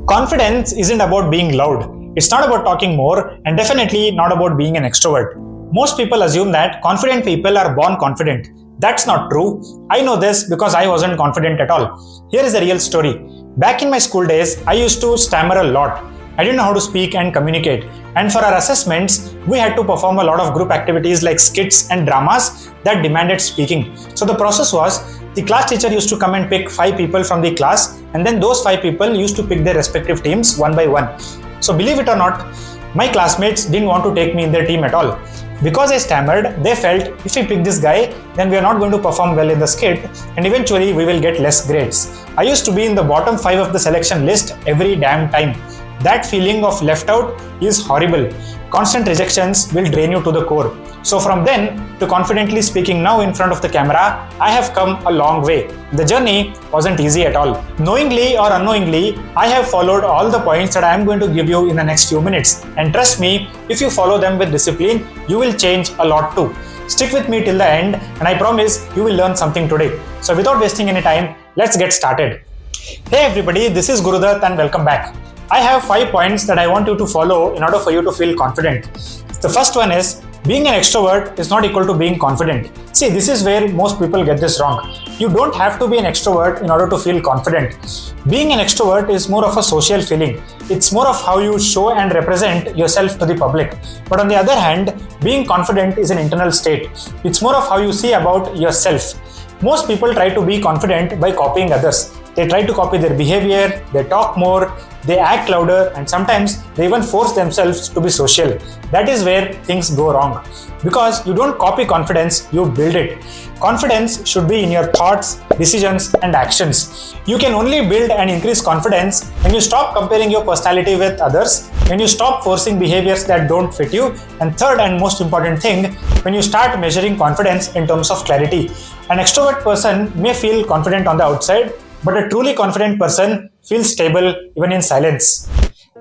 Confidence isn't about being loud. It's not about talking more, and definitely not about being an extrovert. Most people assume that confident people are born confident. That's not true. I know this because I wasn't confident at all. Here is the real story. Back in my school days, I used to stammer a lot. I didn't know how to speak and communicate. And for our assessments, we had to perform a lot of group activities like skits and dramas that demanded speaking. So the process was, the class teacher used to come and pick 5 people from the class, and then those 5 people used to pick their respective teams one by one. So believe it or not, my classmates didn't want to take me in their team at all. Because I stammered, they felt if we pick this guy, then we are not going to perform well in the skit, and eventually we will get less grades. I used to be in the bottom 5 of the selection list every damn time. That feeling of left out is horrible. Constant rejections will drain you to the core. So from then to confidently speaking now in front of the camera, I have come a long way. The journey wasn't easy at all. Knowingly or unknowingly, I have followed all the points that I am going to give you in the next few minutes. And trust me, if you follow them with discipline, you will change a lot too. Stick with me till the end, and I promise you will learn something today. So without wasting any time, let's get started. Hey everybody, this is Gurudat and welcome back. I have 5 points that I want you to follow in order for you to feel confident. The first one is, being an extrovert is not equal to being confident. See, this is where most people get this wrong. You don't have to be an extrovert in order to feel confident. Being an extrovert is more of a social feeling. It's more of how you show and represent yourself to the public. But on the other hand, being confident is an internal state. It's more of how you see about yourself. Most people try to be confident by copying others. They try to copy their behavior, they talk more, they act louder, and sometimes they even force themselves to be social. That is where things go wrong. Because you don't copy confidence, you build it. Confidence should be in your thoughts, decisions, and actions. You can only build and increase confidence when you stop comparing your personality with others, when you stop forcing behaviors that don't fit you, and third and most important thing, when you start measuring confidence in terms of clarity. An extrovert person may feel confident on the outside, but a truly confident person feels stable even in silence.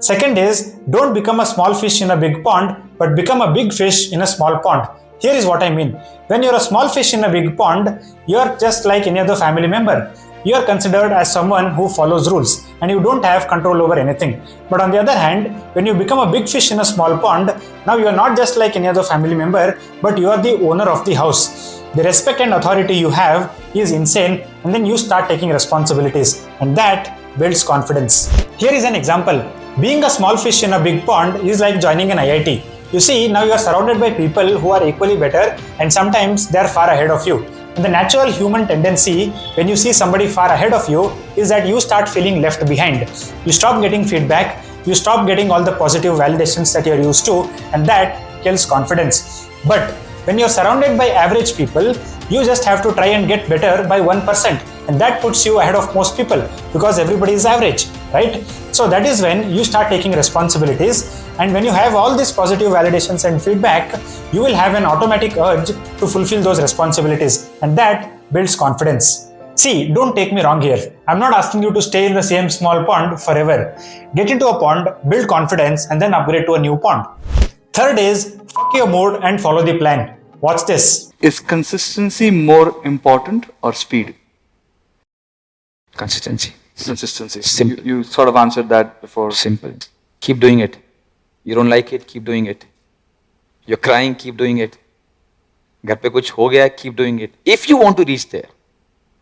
Second is, don't become a small fish in a big pond, but become a big fish in a small pond. Here is what I mean. When you're a small fish in a big pond, you're just like any other family member. You are considered as someone who follows rules and you don't have control over anything. But on the other hand, when you become a big fish in a small pond, now you are not just like any other family member, but you are the owner of the house. The respect and authority you have is insane, and then you start taking responsibilities, and that builds confidence. Here is an example. Being a small fish in a big pond is like joining an IIT. You see, now you are surrounded by people who are equally better, and sometimes they are far ahead of you. And the natural human tendency when you see somebody far ahead of you is that you start feeling left behind. You stop getting feedback, you stop getting all the positive validations that you are used to, and that kills confidence. But when you're surrounded by average people, you just have to try and get better by 1%, and that puts you ahead of most people because everybody is average, right? So that is when you start taking responsibilities, and when you have all these positive validations and feedback, you will have an automatic urge to fulfill those responsibilities, and that builds confidence. See, don't take me wrong here. I'm not asking you to stay in the same small pond forever. Get into a pond, build confidence, and then upgrade to a new pond. Third is, fuck your mood and follow the plan. Watch this. Is consistency more important or speed? Consistency. Consistency. Simple. You sort of answered that before. Simple. Keep doing it. You don't like it, keep doing it. You're crying, keep doing it. घर पे कुछ हो गया, keep doing it. If you want to reach there.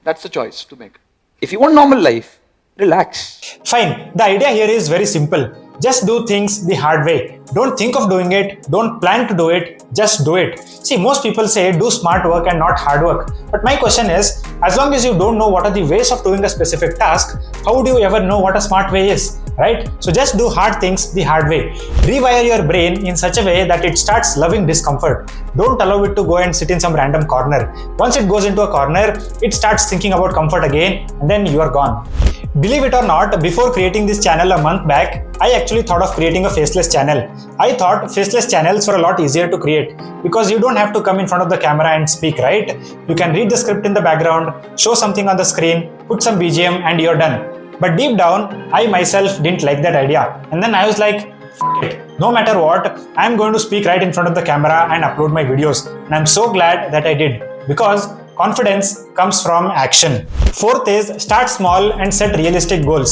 That's the choice to make. If you want normal life, relax. Fine. The idea here is very simple. Just do things the hard way. Don't think of doing it. Don't plan to do it. Just do it. See, most people say do smart work and not hard work. But my question is, as long as you don't know what are the ways of doing a specific task, how would you ever know what a smart way is? Right? So just do hard things the hard way. Rewire your brain in such a way that it starts loving discomfort. Don't allow it to go and sit in some random corner. Once it goes into a corner, it starts thinking about comfort again, and then you are gone. Believe it or not, before creating this channel a month back, I actually thought of creating a faceless channel. I thought faceless channels were a lot easier to create because you don't have to come in front of the camera and speak, right? You can read the script in the background, show something on the screen, put some BGM, and you're done. But deep down, I myself didn't like that idea. And then I was like, F it. No matter what, I'm going to speak right in front of the camera and upload my videos. And I'm so glad that I did, because confidence comes from action. Fourth is start small and set realistic goals.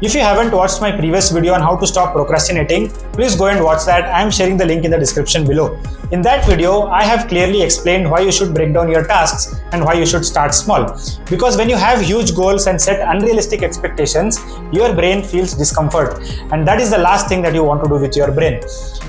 If you haven't watched my previous video on how to stop procrastinating, please go and watch that. I am sharing the link in the description below. In that video, I have clearly explained why you should break down your tasks and why you should start small. Because when you have huge goals and set unrealistic expectations, your brain feels discomfort, and that is the last thing that you want to do with your brain.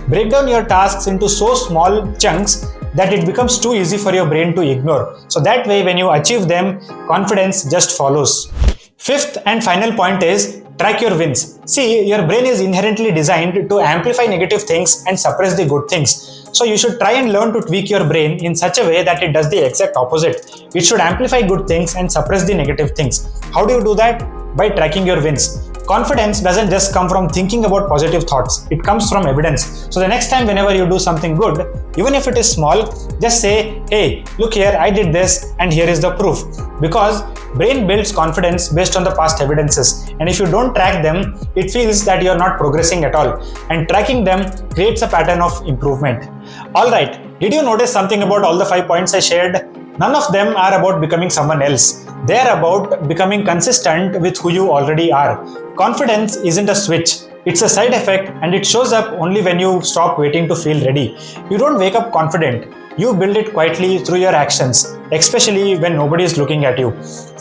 Break down your tasks into so small chunks that it becomes too easy for your brain to ignore. So that way, when you achieve them, confidence just follows. Fifth and final point is track your wins. See, your brain is inherently designed to amplify negative things and suppress the good things. So you should try and learn to tweak your brain in such a way that it does the exact opposite. It should amplify good things and suppress the negative things. How do you do that? By tracking your wins. Confidence doesn't just come from thinking about positive thoughts. It comes from evidence. So the next time whenever you do something good, even if it is small, just say, hey, look here, I did this and here is the proof. Because brain builds confidence based on the past evidences. And if you don't track them, it feels that you're not progressing at all. And tracking them creates a pattern of improvement. Alright, did you notice something about all the 5 points I shared? None of them are about becoming someone else. They are about becoming consistent with who you already are. Confidence isn't a switch. It's a side effect, and it shows up only when you stop waiting to feel ready. You don't wake up confident. You build it quietly through your actions, especially when nobody is looking at you.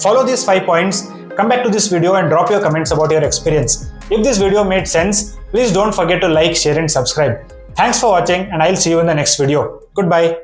Follow these 5 points, come back to this video and drop your comments about your experience. If this video made sense, please don't forget to like, share and subscribe. Thanks for watching, and I'll see you in the next video. Goodbye.